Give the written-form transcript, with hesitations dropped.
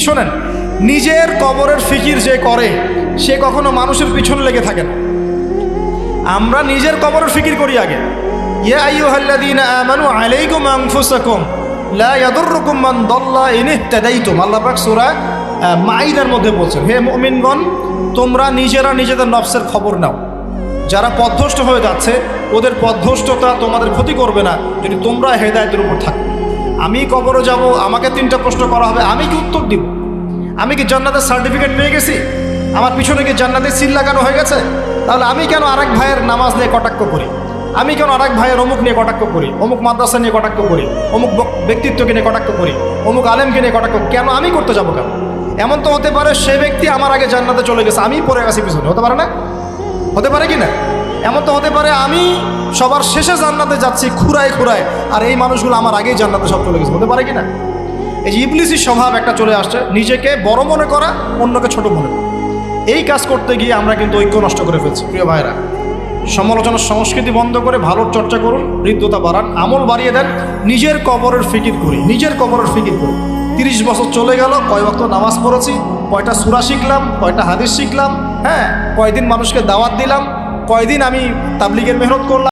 শোনেন, নিজের কবরের ফিকির যে করে সে কখনো মানুষের পিছনে লেগে থাকে না। আমরা নিজের কবরের ফিকির করি আগে। ইয়া আইয়ুহাল্লাযীনা আমানু আলাইকুম আনফুসাকুম লা ইয়াদুররুকুম মান দাল্লা ইন ইহতাদাইতুম। আল্লাহ পাক সূরা মাইদার মধ্যে বলছেন, হে মুমিনগণ, তোমরা নিজেরা নিজেদের নফসের খবর নাও। যারা পথভ্রষ্ট হয়ে যাচ্ছে ওদের পথভ্রষ্টতা তোমাদের ক্ষতি করবে না যদি তোমরা হেদায়েতের উপর থাকো। আমি কবরে যাব, আমাকে 3টা প্রশ্ন করা হবে, আমি কি উত্তর দিব? আমি কি জান্নাতের সার্টিফিকেট পেয়ে গেছি? আমার পিছনে কি জান্নাতের সিল লাগানো হয়ে গেছে? তাহলে আমি কেন আরেক ভাইয়ের নামাজ নিয়ে কটাক্ষ করি? আমি কেন আরেক ভাইয়ের অমুক নিয়ে কটাক্ষ করি, অমুক মাদ্রাসা নিয়ে কটাক্ষ করি, অমুক ব্যক্তিত্বকে নিয়ে কটাক্ষ করি, অমুক আলেমকে নিয়ে কটাক্ষ? কেন আমি করতে যাবো কেন? এমন তো হতে পারে সে ব্যক্তি আমার আগে জান্নাতে চলে গেছে, আমি পড়ে গেছি পিছনে, হতে পারে না? হতে পারে কি না? এমন তো হতে পারে আমি সবার শেষে জান্নাতে যাচ্ছি খুঁড়ায় খুঁড়ায়, আর এই মানুষগুলো আমার আগেই জান্নাতে সব চলে গেছে, হতে পারে কি না? এই যে ইবলিসি স্বভাব একটা চলে আসছে, নিজেকে বড় মনে করা, অন্যকে ছোট মনে করা। এই কাজ করতে গিয়ে আমরা কিন্তু ঐক্য নষ্ট করে ফেলছি। প্রিয় ভাইরা, সমালোচনার সংস্কৃতি বন্ধ করে ভালোর চর্চা করুন, হৃদ্যতা বাড়ান, আমল বাড়িয়ে দেন, নিজের কবরের ফিকির করি, নিজের কবরের ফিকির করি। 30 বছর চলে গেল, কয় ওয়াক্ত নামাজ পড়েছি, কয়টা সূরা শিখলাম, কয়টা হাদিস শিখলাম, হ্যাঁ, কয়দিন মানুষকে দাওয়াত দিলাম, কয়দিন আমি তাবলীগের মেহনত করলাম।